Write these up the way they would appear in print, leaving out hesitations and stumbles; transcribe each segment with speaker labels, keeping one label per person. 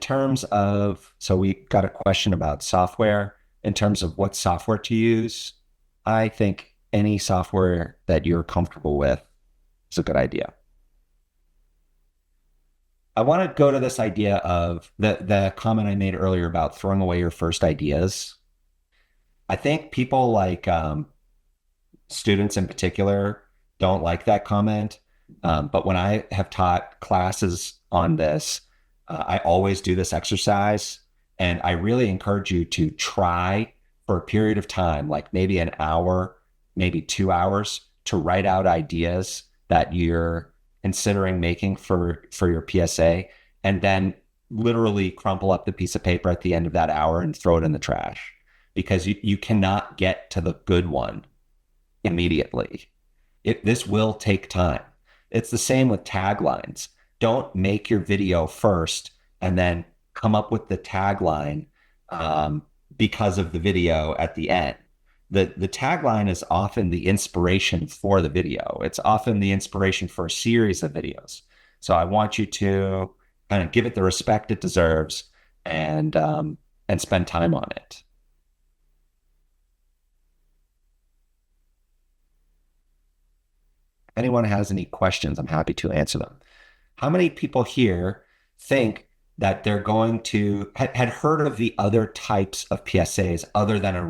Speaker 1: terms of, so we got a question about software. In terms of what software to use, I think any software that you're comfortable with is a good idea. I want to go to this idea of the comment I made earlier about throwing away your first ideas. I think people like students in particular don't like that comment. But when I have taught classes on this, I always do this exercise. And I really encourage you to try for a period of time, like maybe an hour, maybe 2 hours, to write out ideas that you're considering making for your PSA, and then literally crumple up the piece of paper at the end of that hour and throw it in the trash, because you cannot get to the good one immediately. This will take time. It's the same with taglines. Don't make your video first and then come up with the tagline because of the video at the end. The tagline is often the inspiration for the video. It's often the inspiration for a series of videos. So I want you to kind of give it the respect it deserves and spend time on it. If anyone has any questions, I'm happy to answer them. How many people here think that they're going to had heard of the other types of PSAs other than a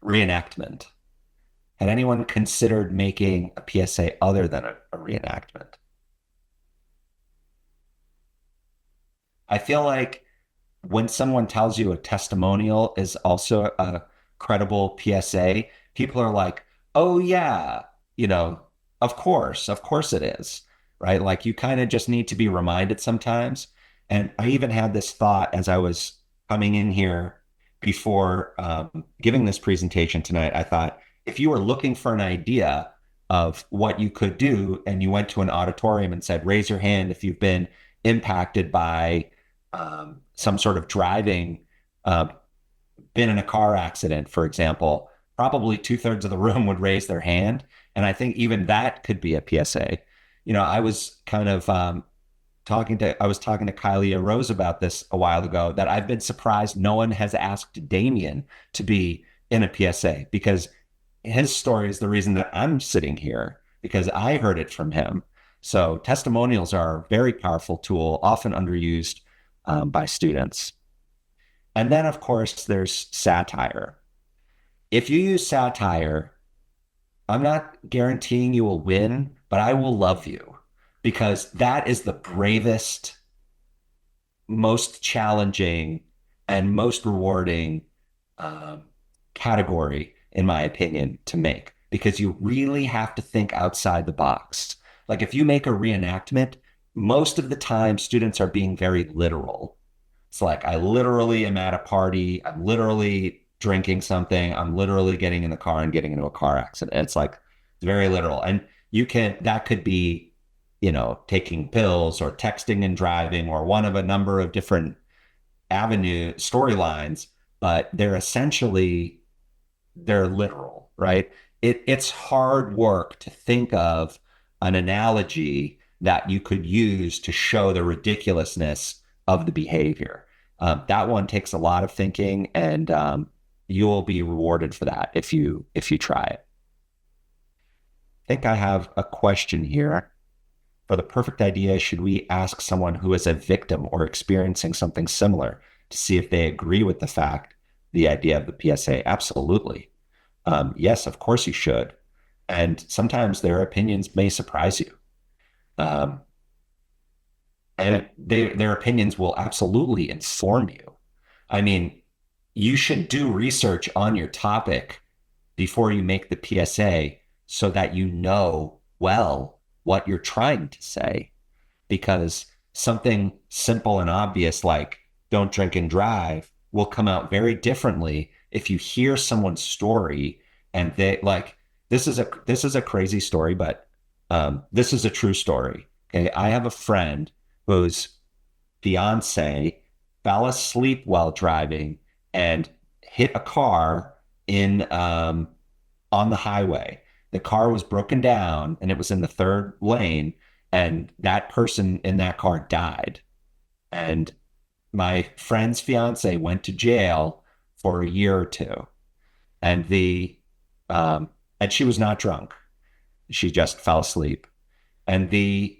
Speaker 1: reenactment? Had anyone considered making a PSA other than a reenactment? I feel like when someone tells you a testimonial is also a credible PSA, people are like, oh yeah, you know, of course it is, right? Like you kind of just need to be reminded sometimes. And I even had this thought as I was coming in here before giving this presentation tonight. I thought, if you were looking for an idea of what you could do and you went to an auditorium and said, raise your hand if you've been impacted by some sort of driving, been in a car accident, for example, probably 2/3 of the room would raise their hand. And I think even that could be a PSA. You know, I was kind of talking to Kylie Rose about this a while ago, that I've been surprised no one has asked Damien to be in a PSA, because his story is the reason that I'm sitting here, because I heard it from him. So testimonials are a very powerful tool, often underused by students. And then, of course, there's satire. If you use satire, I'm not guaranteeing you will win, but I will love you, because that is the bravest, most challenging, and most rewarding category, in my opinion, to make, because you really have to think outside the box. Like if you make a reenactment, most of the time students are being very literal. It's like, I literally am at a party, I'm literally drinking something, I'm literally getting in the car and getting into a car accident. It's like, it's very literal. And that could be, you know, taking pills or texting and driving, or one of a number of different avenue storylines, but they're literal, right? It's hard work to think of an analogy that you could use to show the ridiculousness of the behavior. That one takes a lot of thinking, and you will be rewarded for that if you try it. I think I have a question here. For the perfect idea, should we ask someone who is a victim or experiencing something similar to see if they agree with the idea of the PSA? Absolutely. Yes, of course you should. And sometimes their opinions may surprise you. And their opinions will absolutely inform you. I mean, you should do research on your topic before you make the PSA, so that you know well what you're trying to say, because something simple and obvious like don't drink and drive will come out very differently if you hear someone's story and they like, this is a crazy story, but this is a true story. Okay. I have a friend whose fiance fell asleep while driving and hit a car on the highway. The car was broken down and it was in the third lane, and that person in that car died. And my friend's fiance went to jail for a year or two, and um, and she was not drunk. She just fell asleep, and the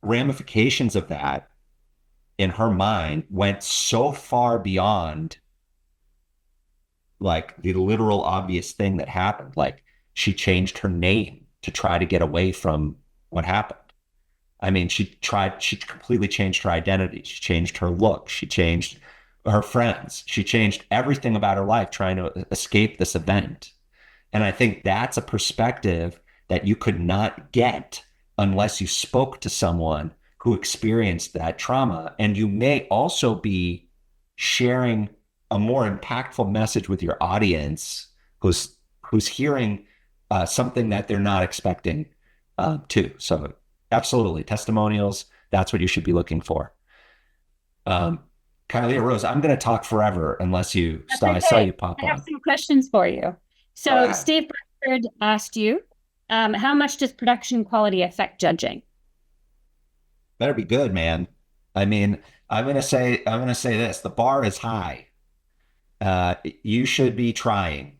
Speaker 1: ramifications of that in her mind went so far beyond like the literal obvious thing that happened. Like she changed her name to try to get away from what happened. I mean, she completely changed her identity. She changed her look. She changed her friends. She changed everything about her life trying to escape this event. And I think that's a perspective that you could not get unless you spoke to someone who experienced that trauma. And you may also be sharing a more impactful message with your audience who's hearing something that they're not expecting too. So absolutely, testimonials, that's what you should be looking for. Um, Kylie Rose, I'm going to talk forever unless you
Speaker 2: That's
Speaker 1: stop. I saw
Speaker 2: okay.
Speaker 1: you pop
Speaker 2: I have
Speaker 1: on.
Speaker 2: some questions for you.
Speaker 1: Go
Speaker 2: So,
Speaker 1: ahead.
Speaker 2: Steve Bradford asked you, how much does production quality affect judging?
Speaker 1: Better be good, man. I mean, I'm gonna say this. The bar is high. You should be trying.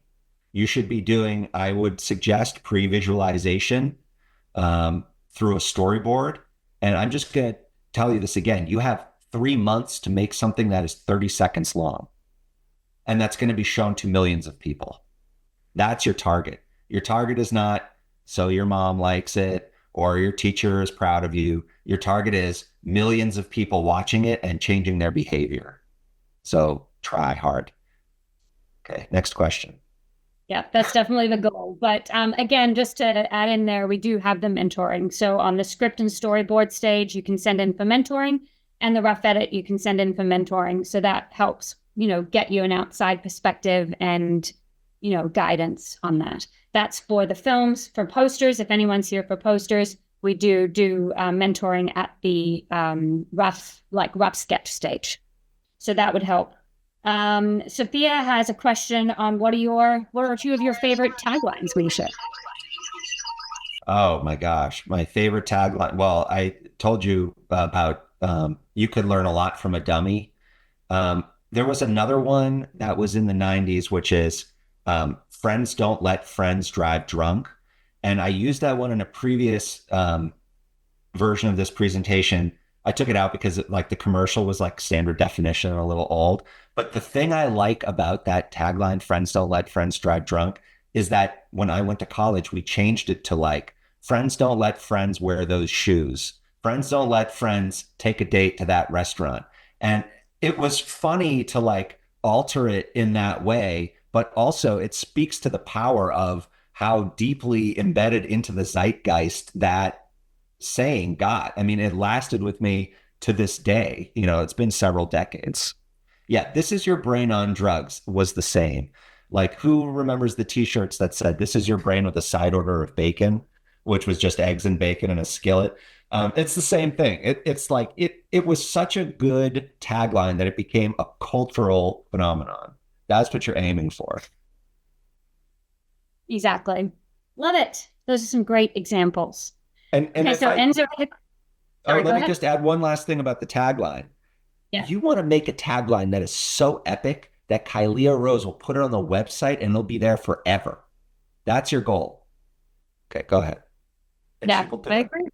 Speaker 1: You should be doing, I would suggest pre-visualization through a storyboard. And I'm just gonna tell you this again. You have 3 months to make something that is 30 seconds long, and that's going to be shown to millions of people. That's your target. Your target is not so your mom likes it or your teacher is proud of you. Your target is millions of people watching it and changing their behavior. So try hard. Okay, next question.
Speaker 2: Yeah, that's definitely the goal. But again, just to add in there, we do have the mentoring. So on the script and storyboard stage, you can send in for mentoring, and the rough edit, you can send in for mentoring. So that helps, get you an outside perspective and, guidance on that. That's for the films. For posters, if anyone's here for posters, we do mentoring at the rough sketch stage. So that would help. Sophia has a question on what are two of your favorite taglines, Misha?
Speaker 1: Oh my gosh, my favorite tagline. Well, I told you about you could learn a lot from a dummy. There was another one that was in the 90s, which is friends don't let friends drive drunk. And I used that one in a previous version of this presentation. I took it out because like the commercial was like standard definition and a little old. But the thing I like about that tagline, friends don't let friends drive drunk, is that when I went to college, we changed it to like, friends don't let friends wear those shoes. Friends don't let friends take a date to that restaurant. And it was funny to like alter it in that way, but also it speaks to the power of how deeply embedded into the zeitgeist that saying got. I mean, it lasted with me to this day. It's been several decades. Yeah, this is your brain on drugs was the same. Like, who remembers the t-shirts that said, this is your brain with a side order of bacon, which was just eggs and bacon in a skillet? It's the same thing. It's like it was such a good tagline that it became a cultural phenomenon. That's what you're aiming for.
Speaker 2: Exactly. Love it. Those are some great examples.
Speaker 1: And
Speaker 2: Okay,
Speaker 1: if
Speaker 2: so
Speaker 1: I
Speaker 2: Enzo,
Speaker 1: oh,
Speaker 2: sorry, go
Speaker 1: let me
Speaker 2: ahead.
Speaker 1: just add one last thing about the tagline.
Speaker 2: Yeah.
Speaker 1: You want to make a tagline that is so epic that Kylie Rose will put it on the website and it'll be there forever. That's your goal. Okay, go ahead. And she
Speaker 2: Yeah,
Speaker 1: will do
Speaker 2: I
Speaker 1: it.
Speaker 2: agree.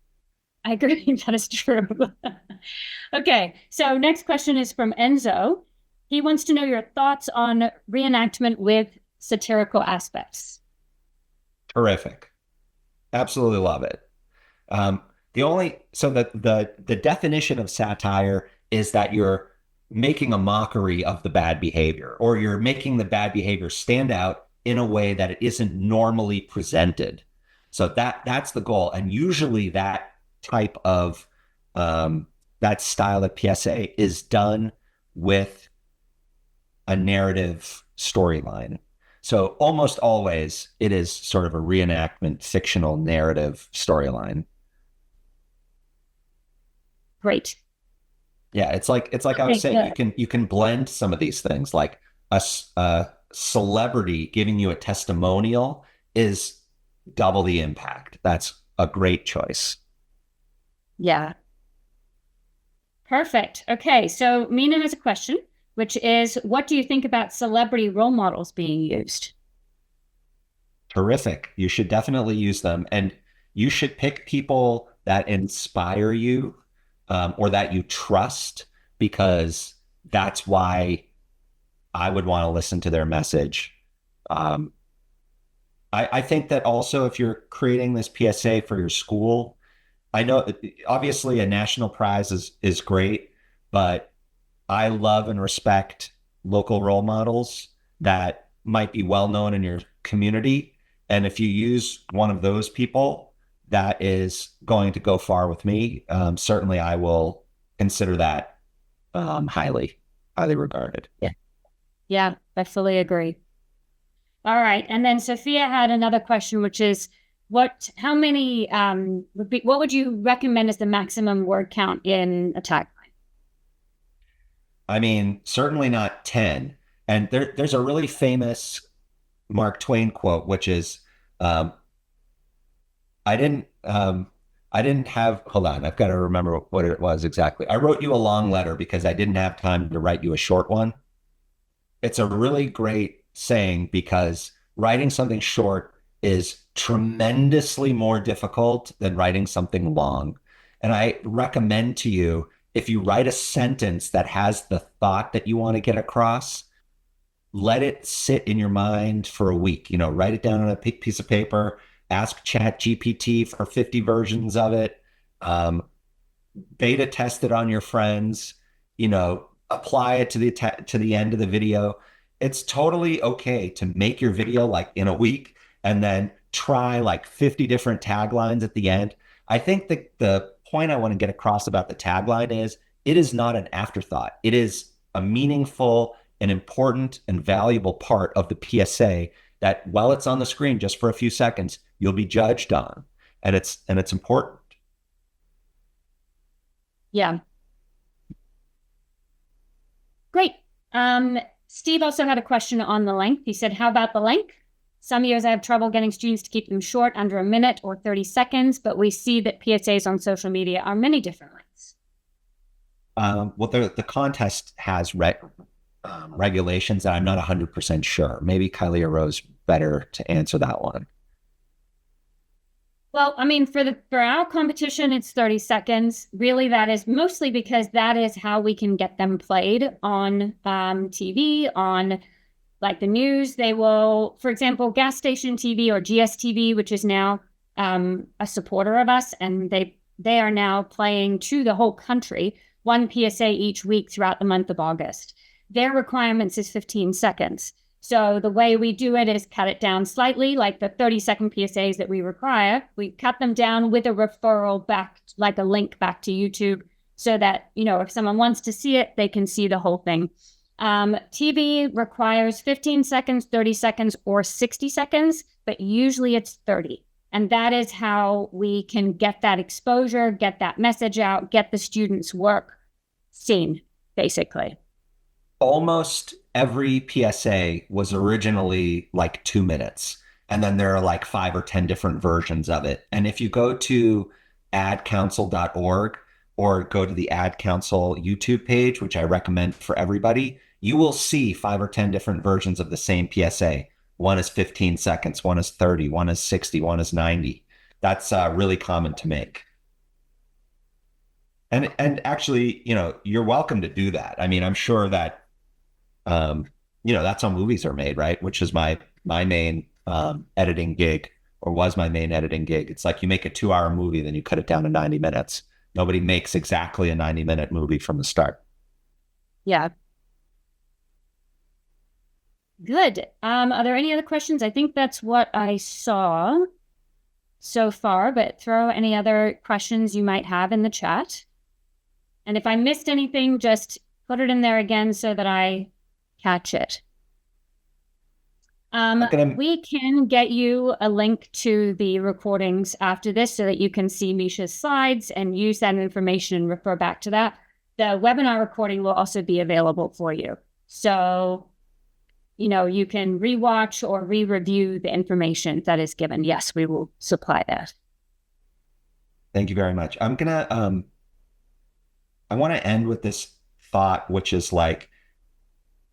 Speaker 2: I agree. That is true. Okay, so next question is from Enzo. He wants to know your thoughts on reenactment with satirical aspects.
Speaker 1: Terrific. Absolutely love it. Um, the only so the definition of satire is that you're making a mockery of the bad behavior, or you're making the bad behavior stand out in a way that it isn't normally presented. So that's the goal, and usually that type of um, that style of PSA is done with a narrative storyline. So almost always it is sort of a reenactment, fictional narrative storyline.
Speaker 2: Great.
Speaker 1: Yeah, it's like I was
Speaker 2: Okay,
Speaker 1: saying,
Speaker 2: good.
Speaker 1: you can blend some of these things. Like a celebrity giving you a testimonial is double the impact. That's a great choice.
Speaker 2: Yeah. Perfect. Okay, so Mina has a question, which is, what do you think about celebrity role models being used?
Speaker 1: Terrific. You should definitely use them. And you should pick people that inspire you, or that you trust, because that's why I would want to listen to their message. Um, I think that also if you're creating this PSA for your school, I know obviously a national prize is great, but I love and respect local role models that might be well known in your community. And if you use one of those people, that is going to go far with me. Certainly, I will consider that highly, highly regarded.
Speaker 2: Yeah. Yeah, I fully agree. All right. And then Sophia had another question, which is how many, what would you recommend as the maximum word count in a tagline?
Speaker 1: I mean, certainly not 10. And there's a really famous Mark Twain quote, which is, um, I didn't, I didn't have, hold on, I've got to remember what it was exactly. I wrote you a long letter because I didn't have time to write you a short one. It's a really great saying because writing something short is tremendously more difficult than writing something long. And I recommend to you, if you write a sentence that has the thought that you want to get across, let it sit in your mind for a week. Write it down on a piece of paper, ask Chat GPT for 50 versions of it. Um, Beta test it on your friends, apply it to the end of the video. It's totally okay to make your video like in a week and then try like 50 different taglines at the end. I think that the point I want to get across about the tagline is it is not an afterthought. It is a meaningful and important and valuable part of the PSA that while it's on the screen just for a few seconds, you'll be judged on. And it's important.
Speaker 2: Yeah. Great. Steve also had a question on the length. He said, how about the length? Some years I have trouble getting students to keep them short, under a minute or 30 seconds, but we see that PSAs on social media are many different lengths.
Speaker 1: Well, the contest has regulations that I'm not 100% sure. Maybe Kylie Rose better to answer that one.
Speaker 2: Well, I mean, for our competition, it's 30 seconds. Really, that is mostly because that is how we can get them played on TV, on like the news. They will, for example, gas station TV or GSTV, which is now a supporter of us, and they are now playing to the whole country, one PSA each week throughout the month of August. Their requirements is 15 seconds. So the way we do it is cut it down slightly, like the 30-second PSAs that we require. We cut them down with a referral back, like a link back to YouTube, so that, if someone wants to see it, they can see the whole thing. TV requires 15 seconds, 30 seconds, or 60 seconds, but usually it's 30. And that is how we can get that exposure, get that message out, get the students' work seen, basically.
Speaker 1: Almost every PSA was originally like 2 minutes. And then there are like 5 or 10 different versions of it. And if you go to adcouncil.org or go to the Ad Council YouTube page, which I recommend for everybody, you will see 5 or 10 different versions of the same PSA. One is 15 seconds, one is 30, one is 60, one is 90. That's really common to make. And actually, you're welcome to do that. I mean, I'm sure that um, that's how movies are made, right? Which is my main editing gig, or was my main editing gig. It's like you make a 2-hour movie, then you cut it down to 90 minutes. Nobody makes exactly a 90-minute movie from the start.
Speaker 2: Yeah. Good. Are there any other questions? I think that's what I saw so far, but throw any other questions you might have in the chat. And if I missed anything, just put it in there again so that I catch it. We can get you a link to the recordings after this so that you can see Misha's slides and use that information and refer back to that. The webinar recording will also be available for you. So, you can rewatch or re-review the information that is given. Yes, we will supply that.
Speaker 1: Thank you very much. I'm going to I want to end with this thought, which is like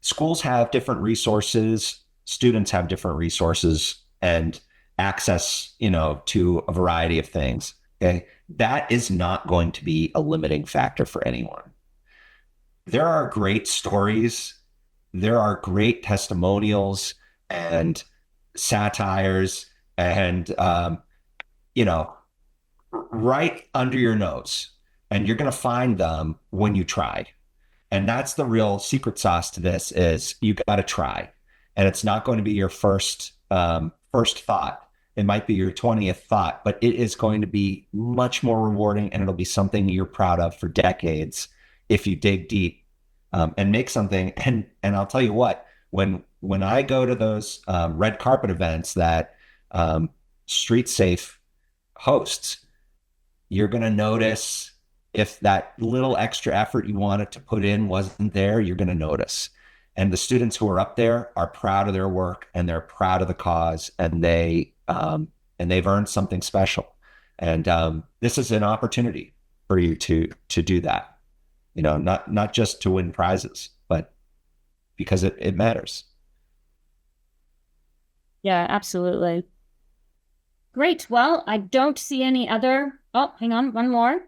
Speaker 1: schools have different resources, students have different resources and access, to a variety of things. Okay. That is not going to be a limiting factor for anyone. There are great stories, there are great testimonials and satires and, you know, right under your nose. And you're going to find them when you try. And that's the real secret sauce to this is you got to try. And it's not going to be your first thought. It might be your 20th thought, but it is going to be much more rewarding and it'll be something you're proud of for decades if you dig deep and make something. And I'll tell you what, when I go to those red carpet events that Street Safe hosts, you're going to notice if that little extra effort you wanted to put in wasn't there, you're going to notice. And the students who are up there are proud of their work and they're proud of the cause and they've earned something special. And this is an opportunity for you to do that. Not just to win prizes, but because it matters.
Speaker 2: Yeah, absolutely. Great. Well, I don't see any other. Oh, hang on, one more.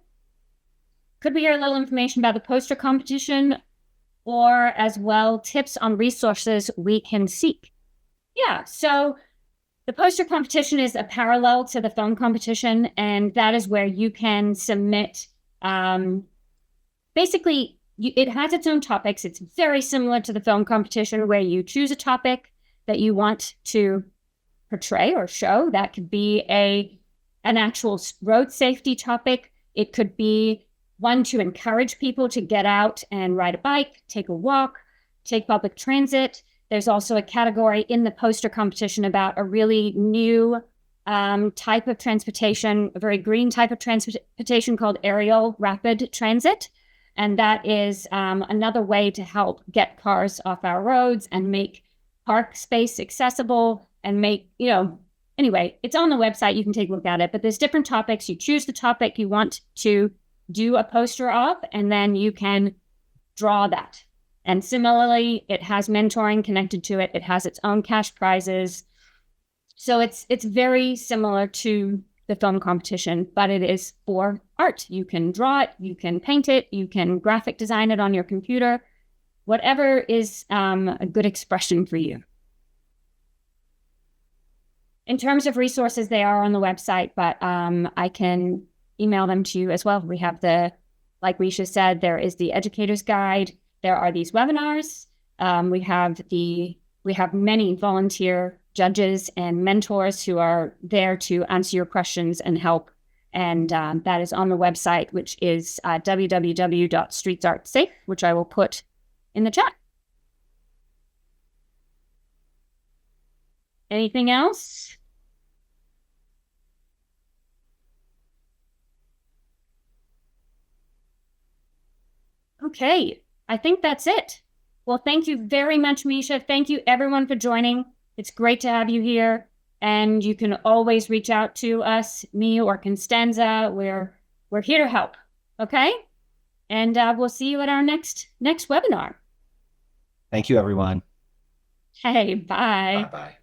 Speaker 2: Could we hear a little information about the poster competition or as well tips on resources we can seek? Yeah, so the poster competition is a parallel to the film competition, and that is where you can submit. Basically, it has its own topics. It's very similar to the film competition where you choose a topic that you want to portray or show. That could be an actual road safety topic. It could be one to encourage people to get out and ride a bike, take a walk, take public transit. There's also a category in the poster competition about a really new type of transportation, a very green type of transportation called aerial rapid transit. And that is another way to help get cars off our roads and make park space accessible and make, anyway, it's on the website. You can take a look at it, but there's different topics. You choose the topic you want to do a poster of, and then you can draw that. And similarly, it has mentoring connected to it. It has its own cash prizes. So it's very similar to the film competition, but it is for art. You can draw it, you can paint it, you can graphic design it on your computer, whatever is a good expression for you. In terms of resources, they are on the website, but I can email them to you as well. We have like Misha said, there is the educator's guide. There are these webinars. We have many volunteer judges and mentors who are there to answer your questions and help. And that is on the website, which is www.streetsartsafe, which I will put in the chat. Anything else? Okay, I think that's it. Well, thank you very much, Misha. Thank you, everyone, for joining. It's great to have you here. And you can always reach out to us, me or Constanza. We're here to help. Okay? And we'll see you at our next webinar.
Speaker 1: Thank you, everyone.
Speaker 2: Hey, bye.
Speaker 1: Bye-bye.